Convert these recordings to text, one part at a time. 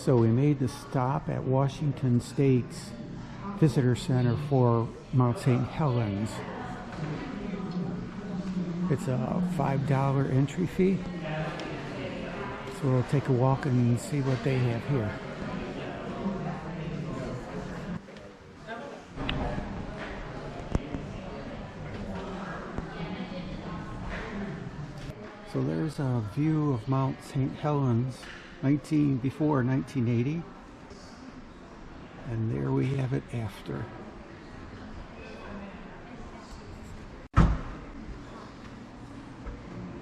So we made the stop at Washington State's Visitor Center for Mount St. Helens. It's a $5 entry fee. So we'll take a walk and see what they have here. So there's a view of Mount St. Helens before 1980, and there we have it after.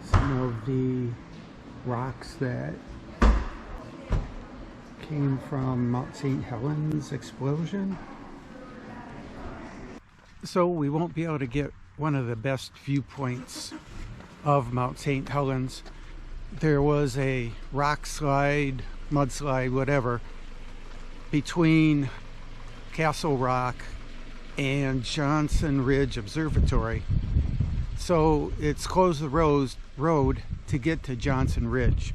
Some of the rocks that came from Mount St. Helens explosion. So we won't be able to get one of the best viewpoints of Mount St. Helens. There was a rock slide, mudslide, whatever, between Castle Rock and Johnson Ridge Observatory. So it's closed the road to get to Johnson Ridge.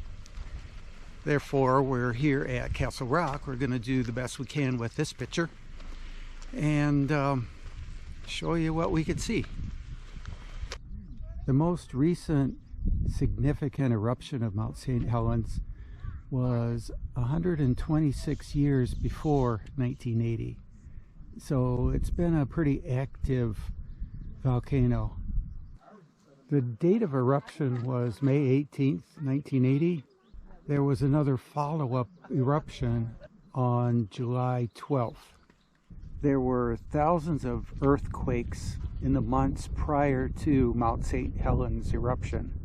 Therefore, we're here at Castle Rock. We're going to do the best we can with this picture and show you what we could see. The most recent significant eruption of Mount St. Helens was 126 years before 1980. So it's been a pretty active volcano. The date of eruption was May 18th, 1980. There was another follow-up eruption on July 12th. There were thousands of earthquakes in the months prior to Mount St. Helens eruption.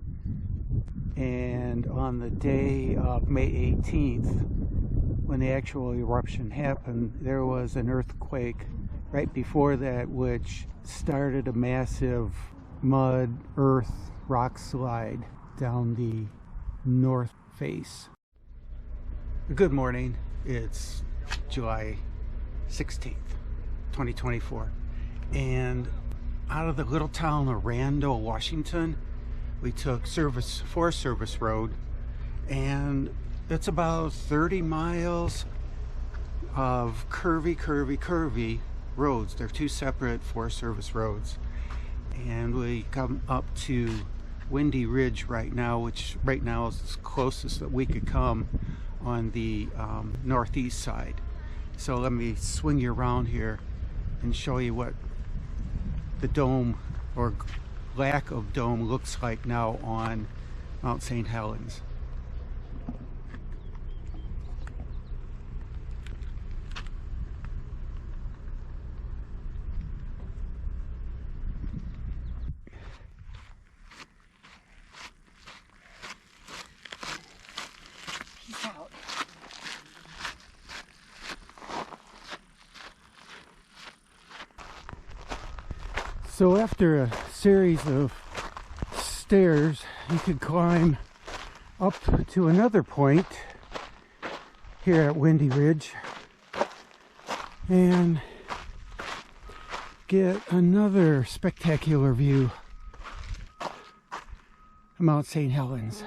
And on the day of May 18th, when the actual eruption happened, there was an earthquake right before that which started a massive mud, earth, rock slide down the north face. Good morning. It's July 16th, 2024. And out of the little town of Randall, Washington, we took Forest Service Road, and it's about 30 miles of curvy roads. They're two separate Forest Service roads. And we come up to Windy Ridge right now, which right now is the closest that we could come on the northeast side. So let me swing you around here and show you what the dome or lack of dome looks like now on Mount St. Helens. Peace out. So after a series of stairs, you could climb up to another point here at Windy Ridge and get another spectacular view of Mount St. Helens.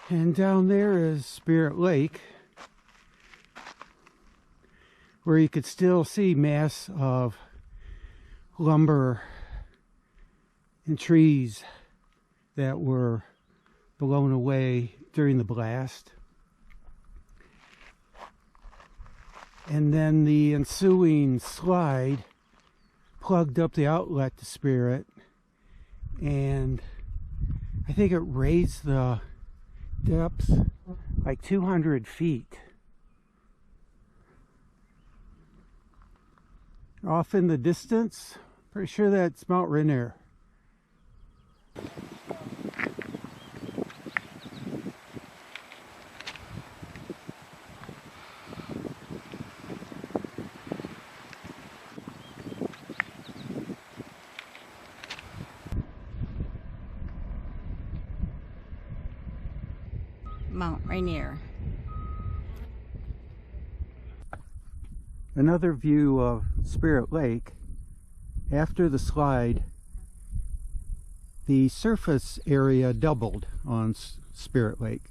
And down there is Spirit Lake, where you could still see mass of lumber and trees that were blown away during the blast. And then the ensuing slide plugged up the outlet to Spirit, and I think it raised the depths like 200 feet. Off in the distance, pretty sure that's Mount Rainier. Mount Rainier. Another view of Spirit Lake. After the slide, the surface area doubled on Spirit Lake.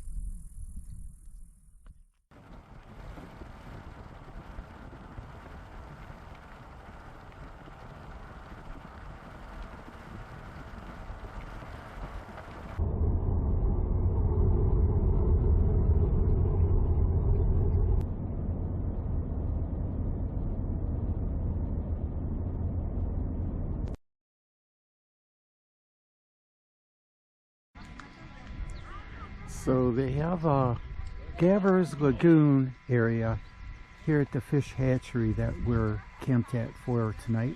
So they have a Gavers Lagoon area here at the fish hatchery that we're camped at for tonight.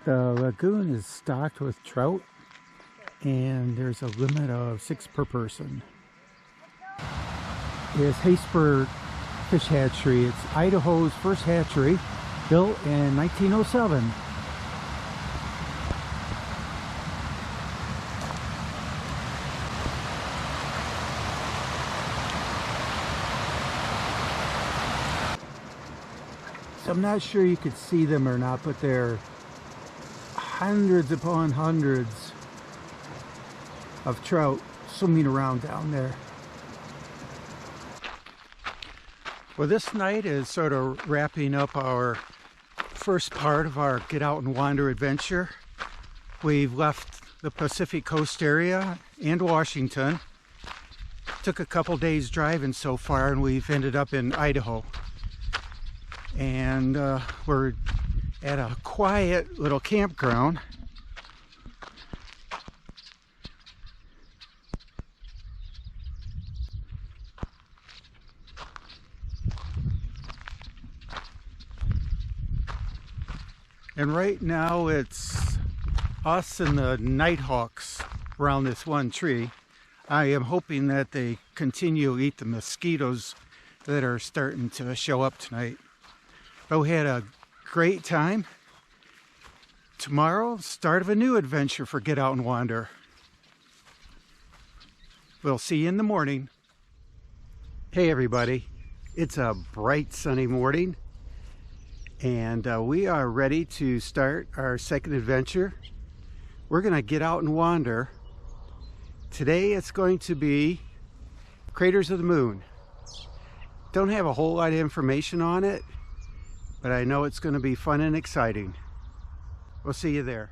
The lagoon is stocked with trout, and there's a limit of 6 per person. It's Haysburg Fish Hatchery. It's Idaho's first hatchery, built in 1907. So I'm not sure you could see them or not, but they're hundreds upon hundreds of trout swimming around down there. Well, this night is sort of wrapping up our first part of our Get Out and Wander adventure. We've left the Pacific Coast area and Washington. Took a couple days driving so far, and we've ended up in Idaho. And we're at a quiet little campground. And right now it's us and the nighthawks around this one tree. I am hoping that they continue to eat the mosquitoes that are starting to show up tonight. But we had a great time. Tomorrow, start of a new adventure for Get Out and Wander. We'll see you in the morning. Hey everybody, it's a bright sunny morning, and we are ready to start our second adventure. We're gonna get out and wander. Today it's going to be Craters of the Moon. Don't have a whole lot of information on it, but I know it's going to be fun and exciting. We'll see you there.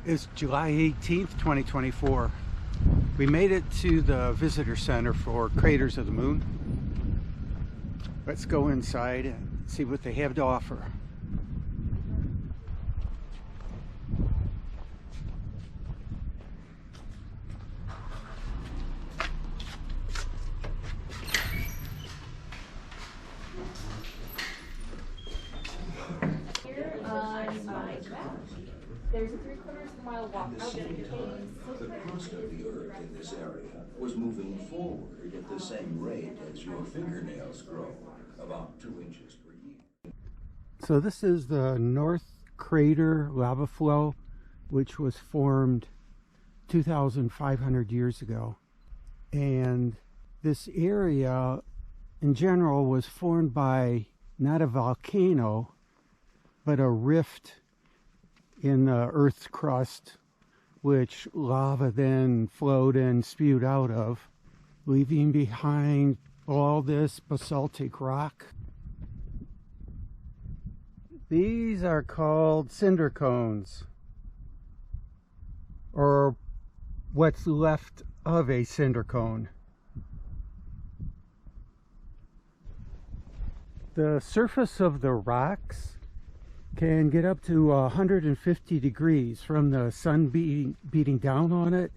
It's July 18th, 2024. We made it to the visitor center for Craters of the Moon. Let's go inside and see what they have to offer. There's a 3/4 mile walk out of the caves. The crust of the earth in this area was moving forward at the same rate as your fingernails grow, about 2 inches per year. So this is the North Crater lava flow, which was formed 2,500 years ago. And this area in general was formed by not a volcano, but a rift in the Earth's crust, which lava then flowed and spewed out of, leaving behind all this basaltic rock. These are called cinder cones, or what's left of a cinder cone. The surface of the rocks can get up to 150 degrees from the sun beating down on it,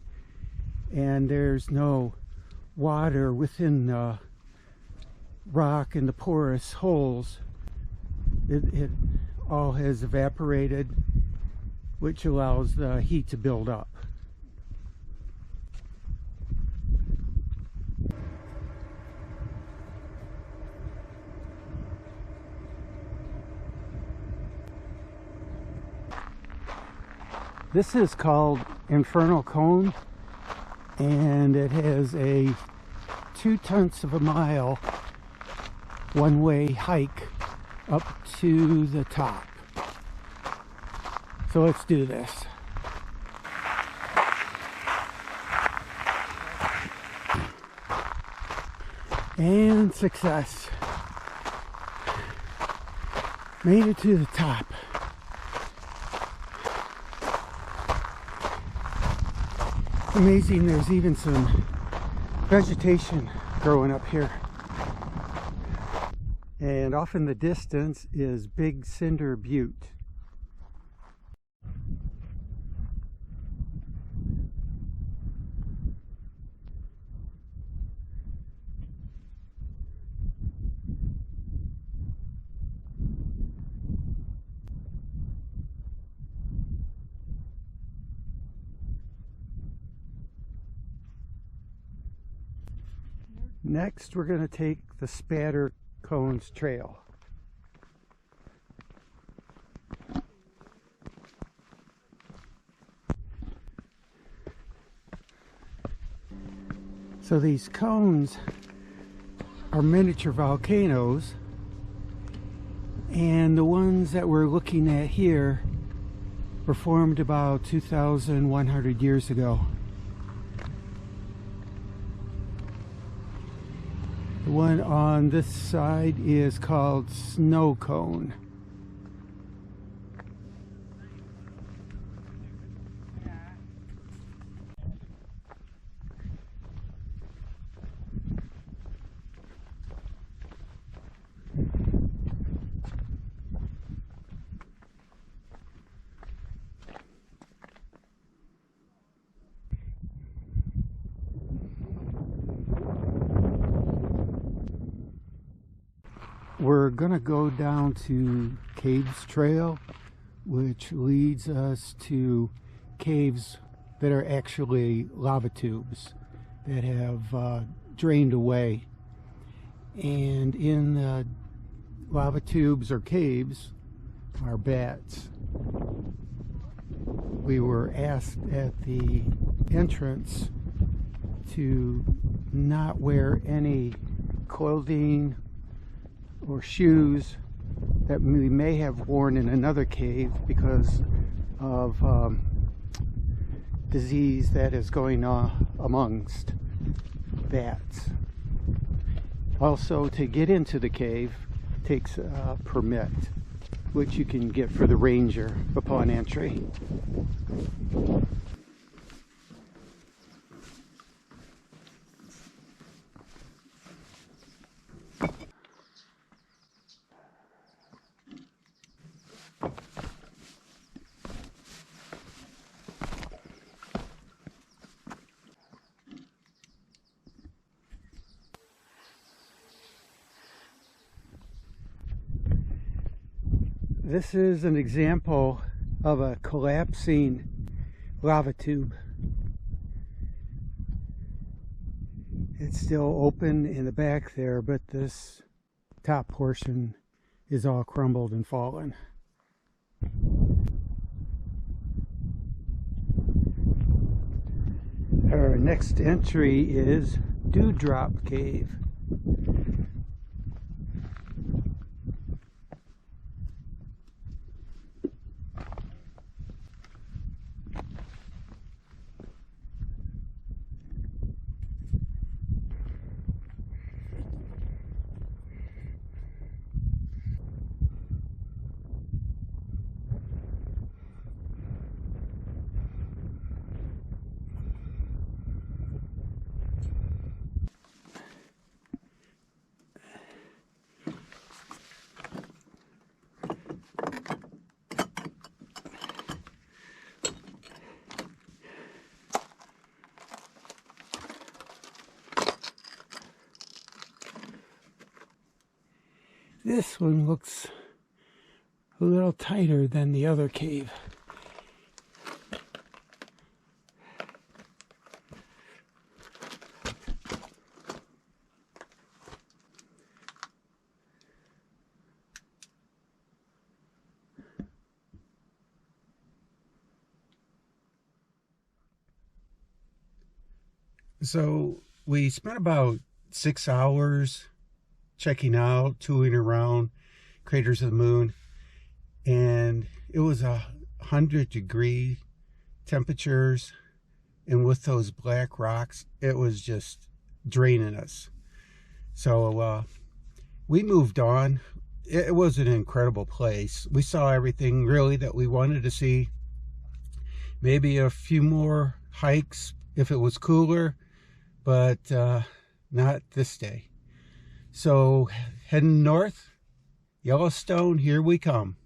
and there's no water within the rock and the porous holes. It all has evaporated, which allows the heat to build up. This is called Infernal Cone, and it has a 2/10 of a mile one-way hike up to the top. So let's do this. And success. Made it to the top. Amazing, there's even some vegetation growing up here. And off in the distance is Big Cinder Butte. Next, we're going to take the Spatter Cones Trail. So these cones are miniature volcanoes, and the ones that we're looking at here were formed about 2,100 years ago. The one on this side is called Snow Cone. We're gonna go down to Caves Trail, which leads us to caves that are actually lava tubes that have drained away. And in the lava tubes or caves are bats. We were asked at the entrance to not wear any clothing or shoes that we may have worn in another cave because of disease that is going on amongst bats. Also, to get into the cave takes a permit, which you can get for the ranger upon entry. This is an example of a collapsing lava tube. It's still open in the back there, but this top portion is all crumbled and fallen. Our next entry is Dewdrop Cave. This one looks a little tighter than the other cave. So we spent about 6 hours checking out, touring around craters of the moon, and it was 100-degree temperatures, and with those black rocks, it was just draining us. So we moved on. It was an incredible place. We saw everything really that we wanted to see. Maybe a few more hikes if it was cooler, but not this day. So heading north, Yellowstone, here we come.